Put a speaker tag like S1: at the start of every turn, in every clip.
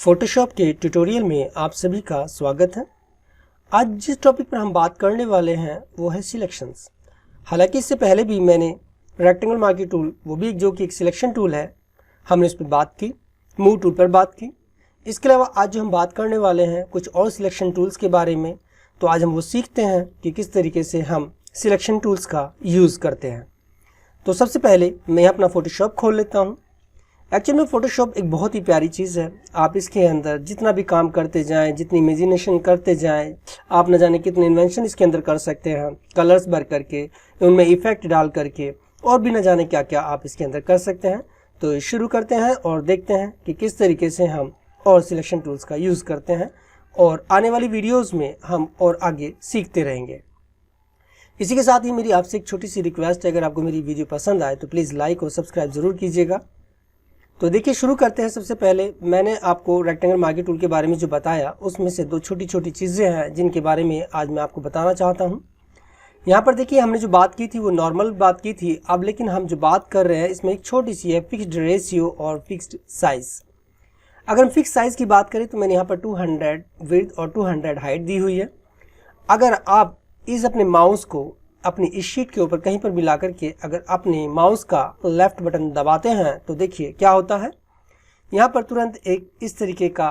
S1: Photoshop के tutorial में आप सभी का स्वागत है। आज जिस टॉपिक पर हम बात करने वाले हैं वो है सिलेक्शंस। हालांकि इससे पहले भी मैंने रेक्टेंगल मार्किंग टूल, वो भी जो कि एक सिलेक्शन टूल है, हमने उस पर बात की, मूव टूल पर बात की। इसके अलावा आज जो हम बात करने वाले हैं कुछ और सिलेक्शन टूल्स के बारे में, तो आज हम वो सीखते हैं कि किस तरीके से हम सिलेक्शन टूल्स का यूज़ करते हैं। तो सबसे पहले मैं अपना फोटोशॉप खोल लेता हूँ। एक्चुअली में फ़ोटोशॉप एक बहुत ही प्यारी चीज़ है। आप इसके अंदर जितना भी काम करते जाएं, जितनी इमेजिनेशन करते जाएं, आप न जाने कितने इन्वेंशन इसके अंदर कर सकते हैं, कलर्स भर करके, उनमें इफ़ेक्ट डाल करके, और भी न जाने क्या क्या आप इसके अंदर कर सकते हैं। तो शुरू करते हैं और देखते हैं कि किस तरीके से हम और सिलेक्शन टूल्स का यूज़ करते हैं, और आने वाली वीडियोज़ में हम और आगे सीखते रहेंगे। इसी के साथ ही मेरी आपसे एक छोटी सी रिक्वेस्ट है, अगर आपको मेरी वीडियो पसंद आए तो प्लीज़ लाइक और सब्सक्राइब ज़रूर कीजिएगा। तो देखिए शुरू करते हैं। सबसे पहले मैंने आपको रेक्टेंगल मार्किंग टूल के बारे में जो बताया, उसमें से दो छोटी छोटी चीज़ें हैं जिनके बारे में आज मैं आपको बताना चाहता हूं। यहाँ पर देखिए हमने जो बात की थी वो नॉर्मल बात की थी। अब लेकिन हम जो बात कर रहे हैं इसमें एक छोटी सी है फिक्स्ड रेशियो और फिक्स्ड साइज़। अगर हम फिक्स साइज़ की बात करें तो मैंने यहाँ पर 200 विड्थ और 200 हाइट दी हुई है। अगर आप इस अपने माउस को अपनी इस शीट के ऊपर कहीं पर भी ला करके अगर अपने माउस का लेफ्ट बटन दबाते हैं तो देखिए क्या होता है। यहाँ पर तुरंत एक इस तरीके का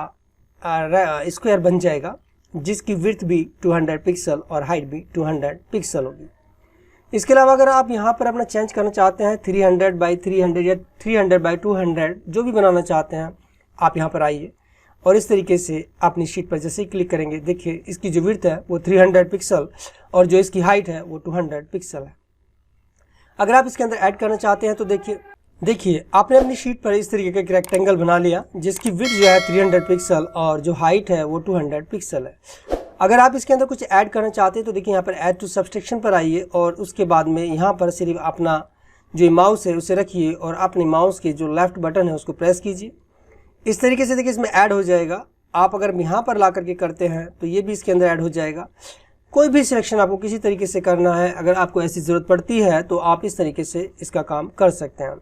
S1: स्क्वायर बन जाएगा जिसकी विड्थ भी 200 पिक्सल और हाइट भी 200 पिक्सल होगी। इसके अलावा अगर आप यहाँ पर अपना चेंज करना चाहते हैं 300 बाई 300 या 300 बाई 200 जो भी बनाना चाहते हैं, आप यहाँ पर आइए और इस तरीके से अपनी शीट पर जैसे ही क्लिक करेंगे देखिए इसकी जो विड्थ है वो 300 पिक्सल और जो इसकी हाइट है वो 200 पिक्सल है। अगर आप इसके अंदर ऐड करना चाहते हैं तो देखिए आपने अपनी शीट पर इस तरीके का एक रेक्टेंगल बना लिया जिसकी विड्थ जो है 300 पिक्सल और जो हाइट है वो 200 पिक्सल है। अगर आप इसके अंदर कुछ ऐड करना चाहते हैं तो देखिए यहाँ पर ऐड टू सब्सट्रैक्शन पर आइए और उसके बाद में यहाँ पर सिर्फ अपना जो माउस है उसे रखिए और अपने माउस के जो लेफ्ट बटन है उसको प्रेस कीजिए। इस तरीके से देखिए इसमें ऐड हो जाएगा। आप अगर यहाँ पर ला करके करते हैं तो ये भी इसके अंदर ऐड हो जाएगा। कोई भी सिलेक्शन आपको किसी तरीके से करना है, अगर आपको ऐसी ज़रूरत पड़ती है तो आप इस तरीके से इसका काम कर सकते हैं।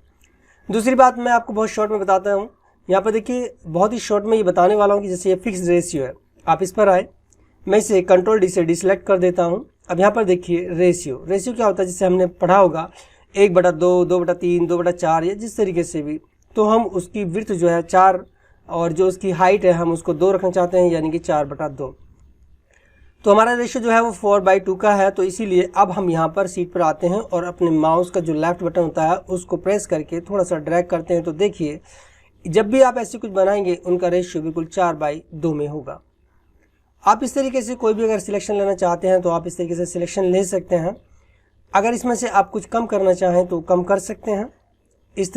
S1: दूसरी बात मैं आपको बहुत शॉर्ट में बताता हूँ। यहाँ पर देखिए बहुत ही शॉर्ट में ये बताने वाला हूँ कि जैसे ये फिक्स रेशियो है, आप इस पर आए, मैं इसे कंट्रोल डी से डिसलेक्ट कर देता हूँ। अब यहाँ पर देखिए रेशियो क्या होता है, जिससे हमने पढ़ा होगा 1/2, 2/3, 2/4 या जिस तरीके से भी। तो हम उसकी विड्थ जो है 4 और जो उसकी हाइट है हम उसको 2 रखना चाहते हैं, यानी कि 4/2। तो हमारा रेशियो जो है वो 4/2 का है। तो इसीलिए अब हम यहाँ पर सीट पर आते हैं और अपने माउस का जो लेफ्ट बटन होता है उसको प्रेस करके थोड़ा सा ड्रैग करते हैं। तो देखिए जब भी आप ऐसे कुछ बनाएंगे उनका रेशियो बिल्कुल 4/2 में होगा। आप इस तरीके से कोई भी अगर सिलेक्शन लेना चाहते हैं तो आप इस तरीके से सिलेक्शन ले सकते हैं। अगर इसमें से आप कुछ कम करना चाहें तो कम कर सकते हैं इस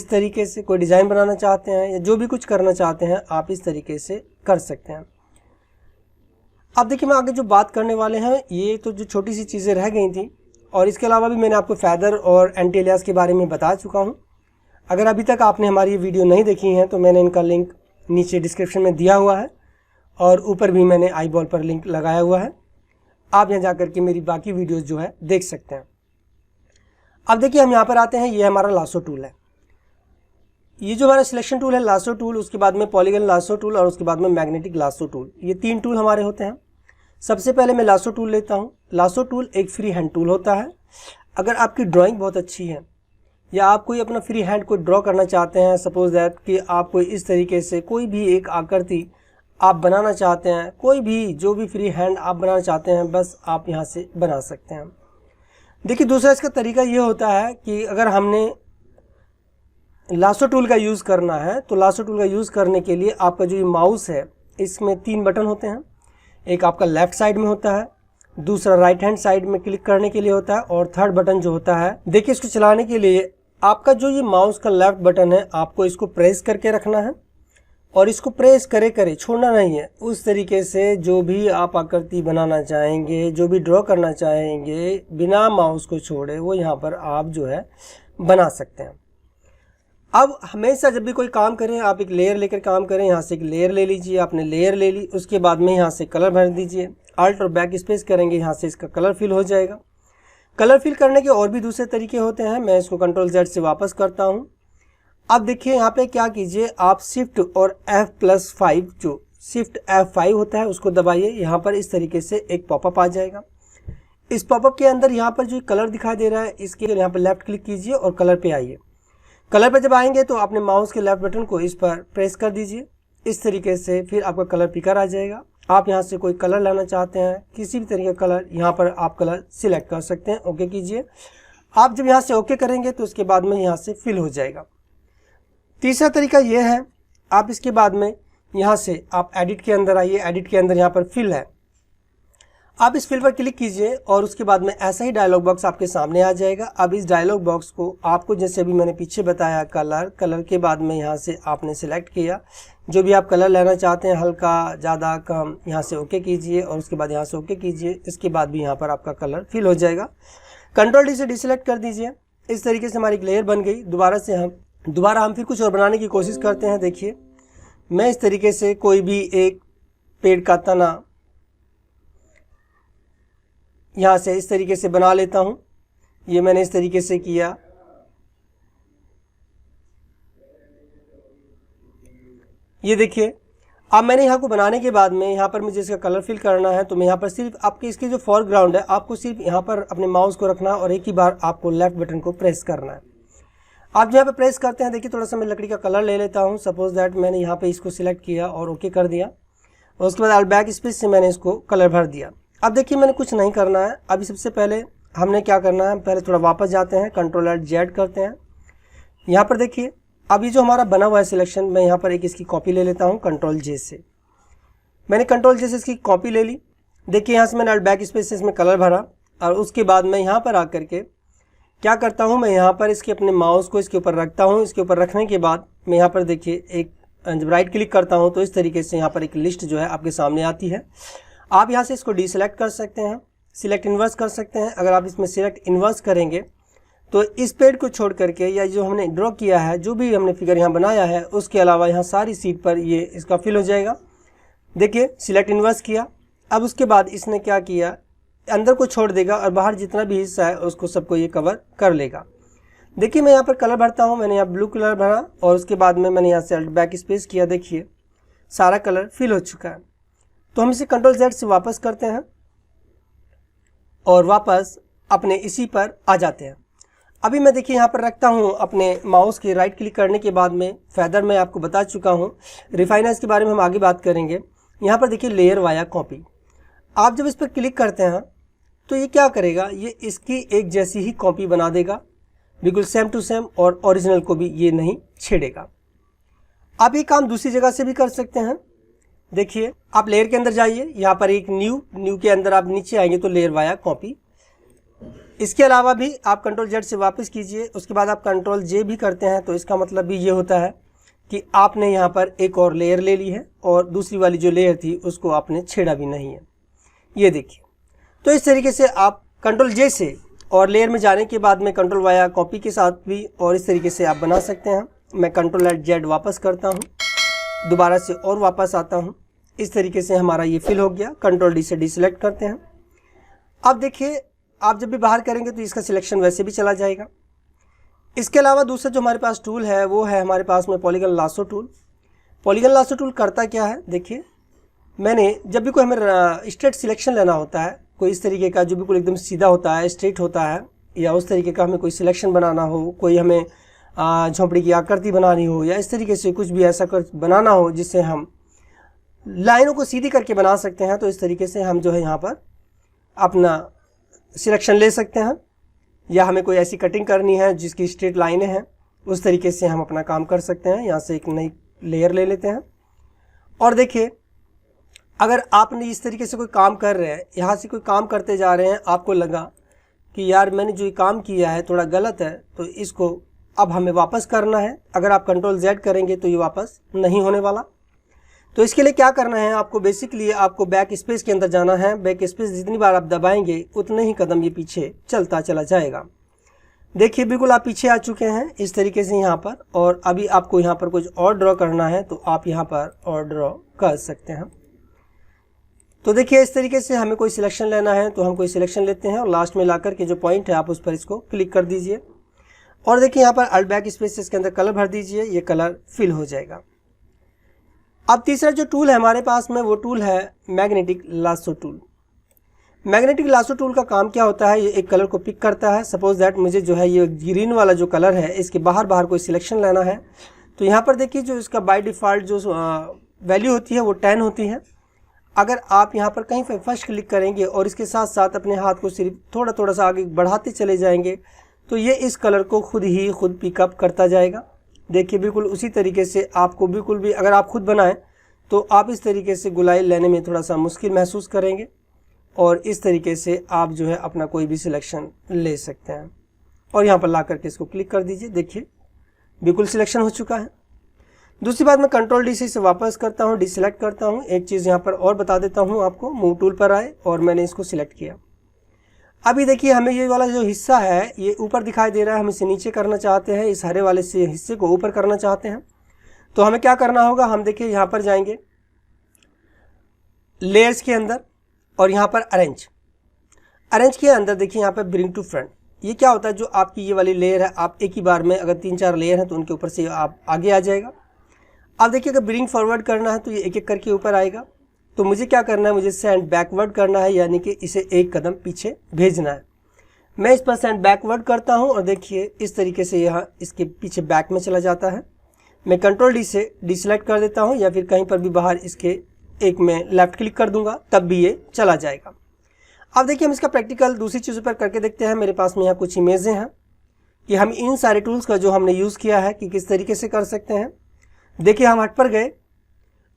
S1: तरीके से कोई डिज़ाइन बनाना चाहते हैं या जो भी कुछ करना चाहते हैं आप इस तरीके से कर सकते हैं। अब देखिए मैं आगे जो बात करने वाले हैं ये तो जो छोटी सी चीज़ें रह गई थी, और इसके अलावा भी मैंने आपको फैदर और एंटी एलियास के बारे में बता चुका हूं। अगर अभी तक आपने हमारी ये वीडियो नहीं देखी है तो मैंने इनका लिंक नीचे डिस्क्रिप्शन में दिया हुआ है और ऊपर भी मैंने आई बॉल पर लिंक लगाया हुआ है। आप यहाँ जाकर के मेरी बाकी वीडियोज़ जो है देख सकते हैं। अब देखिए हम यहाँ पर आते हैं, ये हमारा लासो टूल है। ये जो हमारा सिलेक्शन टूल है लासो टूल, उसके बाद में पॉलीगन लासो टूल और उसके बाद में मैग्नेटिक लासो टूल, ये 3 टूल हमारे होते हैं। सबसे पहले मैं लासो टूल लेता हूँ। लासो टूल एक फ्री हैंड टूल होता है। अगर आपकी ड्राइंग बहुत अच्छी है या आप कोई अपना फ्री हैंड को ड्रॉ करना चाहते हैं, सपोज दैट कि आप कोई इस तरीके से कोई भी एक आकृति आप बनाना चाहते हैं, कोई भी जो भी फ्री हैंड आप बनाना चाहते हैं, बस आप यहाँ से बना सकते हैं। देखिए दूसरा इसका तरीका ये होता है कि अगर हमने लासो टूल का यूज़ करना है तो लासो टूल का यूज़ करने के लिए आपका जो ये माउस है इसमें 3 बटन होते हैं। एक आपका लेफ़्ट साइड में होता है, दूसरा राइट हैंड साइड में क्लिक करने के लिए होता है, और थर्ड बटन जो होता है, देखिए इसको चलाने के लिए आपका जो ये माउस का लेफ़्ट बटन है आपको इसको प्रेस करके रखना है और इसको प्रेस करे छोड़ना नहीं है। उस तरीके से जो भी आप आकृति बनाना चाहेंगे, जो भी ड्रॉ करना चाहेंगे, बिना माउस को छोड़े वो यहाँ पर आप जो है बना सकते हैं। अब हमेशा जब भी कोई काम करें आप एक लेयर लेकर काम करें। यहाँ से एक लेयर ले लीजिए, आपने लेयर ले ली, उसके बाद में यहाँ से कलर भर दीजिए, अल्ट और बैक स्पेस करेंगे, यहाँ से इसका कलर फिल हो जाएगा। कलर फिल करने के और भी दूसरे तरीके होते हैं, मैं इसको कंट्रोल Z से वापस करता हूँ। अब देखिए यहाँ पे क्या कीजिए, आप शिफ्ट और F+5 जो शिफ्ट F5 होता है उसको दबाइए। यहाँ पर इस तरीके से एक पॉपअप आ जाएगा। इस पॉपअप के अंदर यहाँ पर जो कलर दिखाई दे रहा है इसके यहाँ पर लेफ्ट क्लिक कीजिए और कलर पे आइए। कलर पे जब आएंगे तो अपने माउस के लेफ्ट बटन को इस पर प्रेस कर दीजिए। इस तरीके से फिर आपका कलर पिकर आ जाएगा। आप यहाँ से कोई कलर लाना चाहते हैं, किसी भी तरीके का कलर, यहाँ पर आप कलर सिलेक्ट कर सकते हैं। ओके कीजिए। आप जब यहाँ से ओके करेंगे तो उसके बाद में यहाँ से फिल हो जाएगा। तीसरा तरीका ये है, आप इसके बाद में यहाँ से आप एडिट के अंदर आइए। एडिट के अंदर यहाँ पर फिल है, आप इस फिल पर क्लिक कीजिए और उसके बाद में ऐसा ही डायलॉग बॉक्स आपके सामने आ जाएगा। अब इस डायलॉग बॉक्स को आपको जैसे अभी मैंने पीछे बताया, कलर के बाद में यहाँ से आपने सिलेक्ट किया जो भी आप कलर लेना चाहते हैं, हल्का, ज़्यादा, कम, यहाँ से ओके कीजिए और उसके बाद यहाँ से ओके कीजिए। इसके बाद भी यहाँ पर आपका कलर फिल हो जाएगा। Ctrl+D से डिसेलेक्ट कर दीजिए। इस तरीके से हमारी एक लेयर बन गई। दोबारा हम फिर कुछ और बनाने की कोशिश करते हैं। देखिए मैं इस तरीके से कोई भी एक पेड़ का तना यहाँ से इस तरीके से बना लेता हूँ। ये मैंने इस तरीके से किया। ये देखिए, अब मैंने यहाँ को बनाने के बाद में यहाँ पर मुझे इसका कलर फिल करना है तो मैं यहाँ पर सिर्फ आपके इसके जो फोरग्राउंड है आपको सिर्फ यहाँ पर अपने माउस को रखना और एक ही बार आपको लेफ्ट बटन को प्रेस करना है। आप यहाँ पे प्रेस करते हैं, देखिए थोड़ा सा मैं लकड़ी का कलर ले लेता हूँ। सपोज दैट मैंने यहाँ पे इसको सिलेक्ट किया और ओके कर दिया और उसके बाद बैक स्पेस से मैंने इसको कलर भर दिया। अब देखिए मैंने कुछ नहीं करना है। अभी सबसे पहले हमने क्या करना है, पहले थोड़ा वापस जाते हैं, Ctrl+Z करते हैं। यहाँ पर देखिए अभी जो हमारा बना हुआ है सिलेक्शन, मैं यहाँ पर एक इसकी कॉपी ले लेता हूँ Ctrl+J से। मैंने Ctrl+J से इसकी कॉपी ले ली। देखिए यहाँ से मैंने बैक स्पेस से इसमें कलर भरा और उसके बाद मैं यहाँ पर आकर के क्या करता हूँ, मैं यहाँ पर इसके अपने माउस को इसके ऊपर रखता हूँ। इसके ऊपर रखने के बाद मैं यहाँ पर देखिए एक जब राइट क्लिक करता हूँ तो इस तरीके से यहाँ पर एक लिस्ट जो है आपके सामने आती है। आप यहाँ से इसको डीसेलेक्ट कर सकते हैं, सिलेक्ट इन्वर्स कर सकते हैं। अगर आप इसमें सिलेक्ट इन्वर्स करेंगे तो इस पेड़ को छोड़ करके या जो हमने ड्रॉ किया है, जो भी हमने फिगर यहाँ बनाया है, उसके अलावा यहाँ सारी सीट पर ये इसका फिल हो जाएगा। देखिए सिलेक्ट इन्वर्स किया। अब उसके बाद इसने क्या किया, अंदर को छोड़ देगा और बाहर जितना भी हिस्सा है उसको सबको ये कवर कर लेगा। देखिए मैं यहाँ पर कलर भरता हूँ। मैंने यहाँ ब्लू कलर भरा और उसके बाद में मैंने यहाँ से बैक स्पेस किया। देखिए सारा कलर फिल हो चुका है। तो हम इसे Ctrl+Z से वापस करते हैं और वापस अपने इसी पर आ जाते हैं। अभी मैं देखिए यहाँ पर रखता हूँ अपने माउस के राइट क्लिक करने के बाद में फेदर मैं आपको बता चुका हूँ। रिफाइनर्स के बारे में हम आगे बात करेंगे। यहाँ पर देखिए लेयर वाया कॉपी, आप जब इस पर क्लिक करते हैं तो ये क्या करेगा, ये इसकी एक जैसी ही कॉपी बना देगा, बिल्कुल सेम टू सेम, और ओरिजिनल को भी ये नहीं छेड़ेगा। आप ये काम दूसरी जगह से भी कर सकते हैं। देखिए आप लेयर के अंदर जाइए, यहाँ पर एक न्यू के अंदर आप नीचे आएंगे तो लेयर वाया कॉपी। इसके अलावा भी आप Ctrl+Z से वापस कीजिए, उसके बाद आप Ctrl+J भी करते हैं तो इसका मतलब भी ये होता है कि आपने यहाँ पर एक और लेयर ले ली है और दूसरी वाली जो लेयर थी उसको आपने छेड़ा भी नहीं है। ये देखिए, तो इस तरीके से आप Ctrl+J से और लेयर में जाने के बाद में कंट्रोल वाया कॉपी के साथ भी और इस तरीके से आप बना सकते हैं। मैं Ctrl+Z वापस करता हूँ, दोबारा से और वापस आता हूँ। इस तरीके से हमारा ये फिल हो गया। Ctrl+D से डिसेलेक्ट करते हैं। अब देखिए आप जब भी बाहर करेंगे तो इसका सिलेक्शन वैसे भी चला जाएगा। इसके अलावा दूसरा जो हमारे पास टूल है वो है हमारे पास में polygon lasso tool. Polygon lasso tool करता क्या है, देखिए मैंने जब भी कोई हमें स्ट्रेट सिलेक्शन लेना होता है, कोई इस तरीके का जो बिल्कुल एकदम सीधा होता है, स्ट्रेट होता है, या उस तरीके का हमें कोई सिलेक्शन बनाना हो, कोई हमें झोंपड़ी की आकृति बनानी हो, या इस तरीके से कुछ भी ऐसा कुछ बनाना हो जिससे हम लाइनों को सीधी करके बना सकते हैं, तो इस तरीके से हम जो है यहाँ पर अपना सिलेक्शन ले सकते हैं। या हमें कोई ऐसी कटिंग करनी है जिसकी स्ट्रेट लाइनें हैं, उस तरीके से हम अपना काम कर सकते हैं। यहाँ से एक नई लेयर ले लेते हैं और देखिए अगर आपने इस तरीके से कोई काम कर रहे हैं, यहाँ से कोई काम करते जा रहे हैं, आपको लगा कि यार मैंने जो ये काम किया है थोड़ा गलत है, तो इसको अब हमें वापस करना है। अगर आप Ctrl+Z करेंगे तो ये वापस नहीं होने वाला। तो इसके लिए क्या करना है, आपको बेसिकली आपको बैक स्पेस के अंदर जाना है। बैक स्पेस जितनी बार आप दबाएंगे उतने ही कदम ये पीछे चलता चला जाएगा। देखिए बिल्कुल आप पीछे आ चुके हैं इस तरीके से यहाँ पर, और अभी आपको यहाँ पर कुछ और ड्रॉ करना है तो आप यहाँ पर और ड्रॉ कर सकते हैं। तो देखिए इस तरीके से हमें कोई सिलेक्शन लेना है तो हम कोई सिलेक्शन लेते हैं और लास्ट में ला कर के जो पॉइंट है आप उस पर इसको क्लिक कर दीजिए। और देखिए यहाँ पर अल्ट बैक स्पेस इसके अंदर कलर भर दीजिए, ये कलर फिल हो जाएगा। अब तीसरा जो टूल है हमारे पास में वो टूल है magnetic lasso tool. Magnetic lasso tool का काम क्या होता है, ये एक कलर को पिक करता है। सपोज दैट मुझे जो है ये ग्रीन वाला जो कलर है इसके बाहर कोई सिलेक्शन लेना है, तो यहाँ पर देखिए जो इसका बाय डिफ़ॉल्ट जो वैल्यू होती है वो 10 होती है। अगर आप यहाँ पर कहीं पर फर्स्ट क्लिक करेंगे और इसके साथ साथ अपने हाथ को सिर्फ थोड़ा सा आगे बढ़ाते चले जाएंगे तो ये इस कलर को खुद पिकअप करता जाएगा। देखिए बिल्कुल उसी तरीके से आपको बिल्कुल भी अगर आप खुद बनाएं तो आप इस तरीके से गुलाई लेने में थोड़ा सा मुश्किल महसूस करेंगे और इस तरीके से आप जो है अपना कोई भी सिलेक्शन ले सकते हैं। और यहाँ पर ला करके इसको क्लिक कर दीजिए, देखिए बिल्कुल सिलेक्शन हो चुका है। दूसरी बात मैं कंट्रोल डी से इसे वापस करता हूँ, डिसेलेक्ट करता हूँ। एक चीज़ यहाँ पर और बता देता हूँ आपको, मूव टूल पर आए और मैंने इसको सिलेक्ट किया। अभी देखिए हमें ये वाला जो हिस्सा है ये ऊपर दिखाई दे रहा है, हम इसे नीचे करना चाहते हैं, इस हरे वाले से हिस्से को ऊपर करना चाहते हैं। तो हमें क्या करना होगा, हम देखिए यहाँ पर जाएंगे लेयर्स के अंदर और यहाँ पर अरेंज के अंदर देखिए यहाँ पर ब्रिंग टू फ्रंट। ये क्या होता है, जो आपकी ये वाली लेयर है आप एक ही बार में अगर 3-4 लेयर हैं तो उनके ऊपर से आप आगे आ जाएगा। अब देखिए अगर ब्रिंग फॉरवर्ड करना है तो ये एक एक करके ऊपर आएगा। तो मुझे क्या करना है, मुझे सेंड बैकवर्ड करना है, यानी कि इसे एक कदम पीछे भेजना है। मैं इस पर सेंड बैकवर्ड करता हूं और देखिए इस तरीके से यहाँ इसके पीछे बैक में चला जाता है। मैं कंट्रोल डी से डिसेलेक्ट कर देता हूं या फिर कहीं पर भी बाहर इसके एक में लेफ्ट क्लिक कर दूंगा तब भी ये चला जाएगा। अब देखिए हम इसका प्रैक्टिकल दूसरी चीज़ों पर करके देखते हैं। मेरे पास में यहाँ कुछ इमेजें हैं कि हम इन सारे टूल्स का जो हमने यूज़ किया है कि किस तरीके से कर सकते हैं। देखिए हम हट पर गए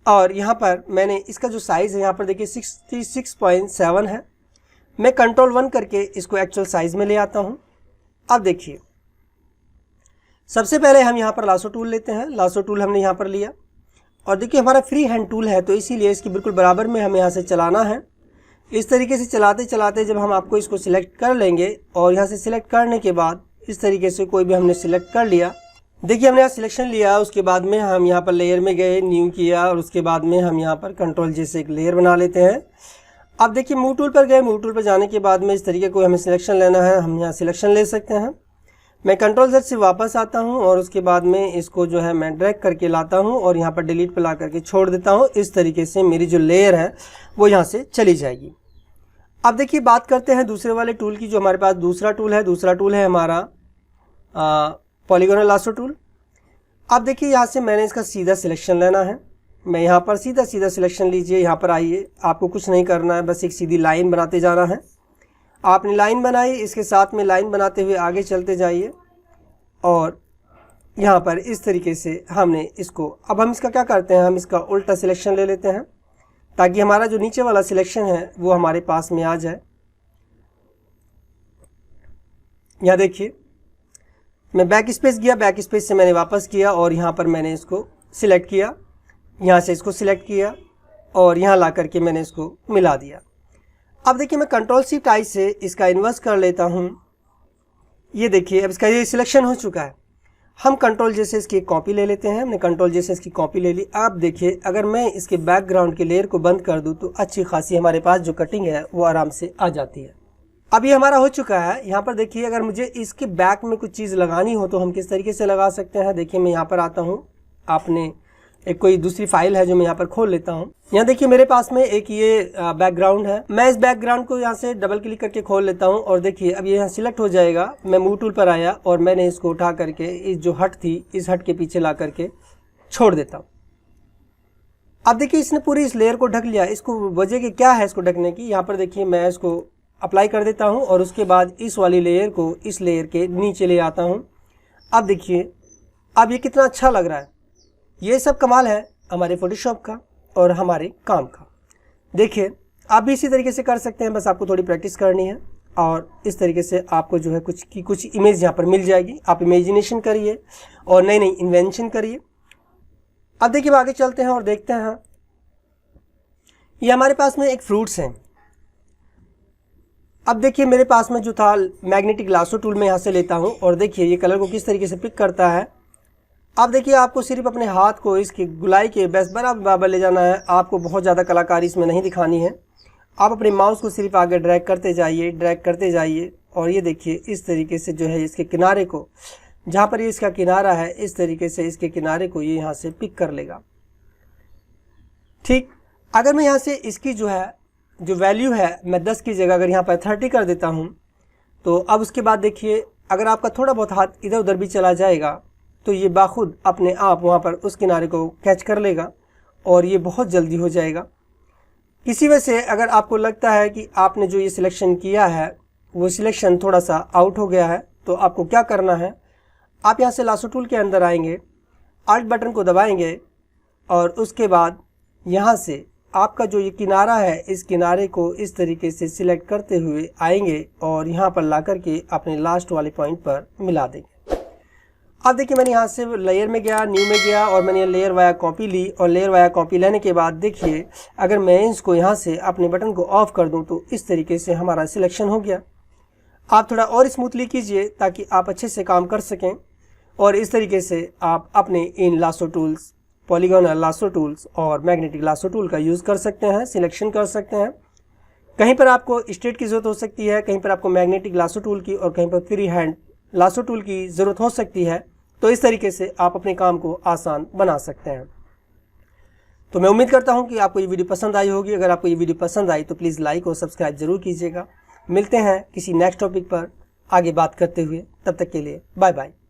S1: और यहाँ पर मैंने इसका जो साइज़ है यहाँ पर देखिए 66.7 है। मैं कंट्रोल 1 करके इसको एक्चुअल साइज़ में ले आता हूँ। अब देखिए सबसे पहले हम यहाँ पर लासो टूल लेते हैं। लासो टूल हमने यहाँ पर लिया और देखिए हमारा फ्री हैंड टूल है तो इसीलिए इसकी बिल्कुल बराबर में हमें यहाँ से चलाना है। इस तरीके से चलाते चलाते जब हम आपको इसको सिलेक्ट कर लेंगे और यहाँ से सिलेक्ट करने के बाद इस तरीके से कोई भी हमने सिलेक्ट कर लिया। देखिए हमने यहाँ सिलेक्शन लिया, उसके बाद में हम यहाँ पर लेयर में गए, न्यू किया और उसके बाद में हम यहाँ पर कंट्रोल जैसे एक लेयर बना लेते हैं। अब देखिए मूव टूल पर गए, मूव टूल पर जाने के बाद में इस तरीके को हमें सिलेक्शन लेना है, हम यहाँ सिलेक्शन ले सकते हैं। मैं कंट्रोल Z से वापस आता हूँ और उसके बाद में इसको जो है मैं ड्रैग करके लाता हूँ और यहाँ पर डिलीट पर ला करके छोड़ देता हूँ। इस तरीके से मेरी जो लेयर है वो यहाँ से चली जाएगी। अब देखिए बात करते हैं दूसरे वाले टूल की, जो हमारे पास दूसरा टूल है हमारा पॉलीगोनल लासो टूल। अब देखिए यहाँ से मैंने इसका सीधा सिलेक्शन लेना है। मैं यहाँ पर सीधा सिलेक्शन लीजिए, यहाँ पर आइए, आपको कुछ नहीं करना है, बस एक सीधी लाइन बनाते जाना है। आपने लाइन बनाई, इसके साथ में लाइन बनाते हुए आगे चलते जाइए और यहाँ पर इस तरीके से हमने इसको, अब हम इसका क्या करते हैं, हम इसका उल्टा सिलेक्शन ले लेते हैं ताकि हमारा जो नीचे वाला सिलेक्शन है वो हमारे पास में आ जाए। यहाँ देखिए मैं बैक स्पेस गया, बैक स्पेस से मैंने वापस किया और यहाँ पर मैंने इसको सिलेक्ट किया, यहाँ से इसको सिलेक्ट किया और यहाँ ला करके मैंने इसको मिला दिया। अब देखिए मैं कंट्रोल शिफ्ट आई से इसका इन्वर्स कर लेता हूँ। ये देखिए अब इसका ये सिलेक्शन हो चुका है। हम कंट्रोल जैसे इसकी एक कॉपी ले लेते हैं। हमने कंट्रोल जैसे इसकी कॉपी ले ली। आप देखिए अगर मैं इसके बैकग्राउंड के लेयर को बंद कर दूँ तो अच्छी खासी हमारे पास जो कटिंग है वो आराम से आ जाती है। अब ये हमारा हो चुका है। यहाँ पर देखिए अगर मुझे इसके बैक में कुछ चीज़ लगानी हो तो हम किस तरीके से लगा सकते हैं। देखिए मैं यहाँ पर आता हूँ, आपने एक कोई दूसरी फाइल है जो मैं यहाँ पर खोल लेता हूँ। यहाँ देखिए मेरे पास में एक ये बैकग्राउंड है। मैं इस बैकग्राउंड को यहाँ से डबल क्लिक करके खोल लेता हूँ और देखिए अब ये यहाँ सिलेक्ट हो जाएगा। मैं मूव टूल पर आया और मैंने इसको उठा करके इस जो हट थी इस हट के पीछे ला करके छोड़ देता हूँ। अब देखिए इसने पूरी इस लेयर को ढक लिया। इसको वजह की क्या है इसको ढकने की, यहाँ पर देखिए मैं इसको अप्लाई कर देता हूँ और उसके बाद इस वाली लेयर को इस लेयर के नीचे ले आता हूँ। अब देखिए अब ये कितना अच्छा लग रहा है। ये सब कमाल है हमारे फोटोशॉप का और हमारे काम का। देखिए आप भी इसी तरीके से कर सकते हैं, बस आपको थोड़ी प्रैक्टिस करनी है और इस तरीके से आपको जो है कुछ इमेज यहाँ पर मिल जाएगी। आप इमेजिनेशन करिए और नई इन्वेंशन करिए। अब देखिए आगे चलते हैं और देखते हैं। ये हमारे पास में एक फ्रूट्स हैं। अब देखिए मेरे पास में जो था मैग्नेटिक लासो टूल में यहाँ से लेता हूँ और देखिए ये कलर को किस तरीके से पिक करता है। अब देखिए आपको सिर्फ अपने हाथ को इसकी गुलाई के बस बराबर ले जाना है। आपको बहुत ज़्यादा कलाकारी इसमें नहीं दिखानी है। आप अपने माउस को सिर्फ आगे ड्रैग करते जाइए और ये देखिए इस तरीके से जो है इसके किनारे को जहाँ पर ये इसका किनारा है इस तरीके से इसके किनारे को ये यहाँ से पिक कर लेगा। ठीक, अगर मैं यहाँ से इसकी जो वैल्यू है मैं 10 की जगह अगर यहाँ पर 30 कर देता हूँ, तो अब उसके बाद देखिए अगर आपका थोड़ा बहुत हाथ इधर उधर भी चला जाएगा तो ये बाखुद अपने आप वहाँ पर उस किनारे को कैच कर लेगा और ये बहुत जल्दी हो जाएगा। किसी वजह से अगर आपको लगता है कि आपने जो ये सिलेक्शन किया है वो सिलेक्शन थोड़ा सा आउट हो गया है, तो आपको क्या करना है, आप यहाँ से लासो टूल के अंदर आएंगे, आल्ट बटन को दबाएंगे और उसके बाद यहाँ से आपका जो ये किनारा है इस किनारे को इस तरीके से सिलेक्ट करते हुए आएंगे और यहाँ पर ला करके अपने लास्ट वाले पॉइंट पर मिला देंगे। अब देखिए मैंने यहाँ से लेयर में गया, न्यू में गया और मैंने लेयर वाया कॉपी ली और लेयर वाया कॉपी लेने के बाद देखिए अगर मैं इसको यहाँ से अपने बटन को ऑफ कर दूँ तो इस तरीके से हमारा सिलेक्शन हो गया। आप थोड़ा और स्मूथली कीजिए ताकि आप अच्छे से काम कर सकें और इस तरीके से आप अपने इन lasso tools, polygonal lasso tools और मैग्नेटिक लासो टूल का यूज़ कर सकते हैं, सिलेक्शन कर सकते हैं। कहीं पर आपको स्ट्रेट की ज़रूरत हो सकती है, कहीं पर आपको मैग्नेटिक लासो टूल की और कहीं पर फ्री हैंड लासो टूल की ज़रूरत हो सकती है। तो इस तरीके से आप अपने काम को आसान बना सकते हैं। तो मैं उम्मीद करता हूं कि आपको ये वीडियो पसंद आई होगी। अगर आपको ये वीडियो पसंद आई तो प्लीज़ लाइक और सब्सक्राइब जरूर कीजिएगा। मिलते हैं किसी नेक्स्ट टॉपिक पर आगे बात करते हुए, तब तक के लिए बाय बाय।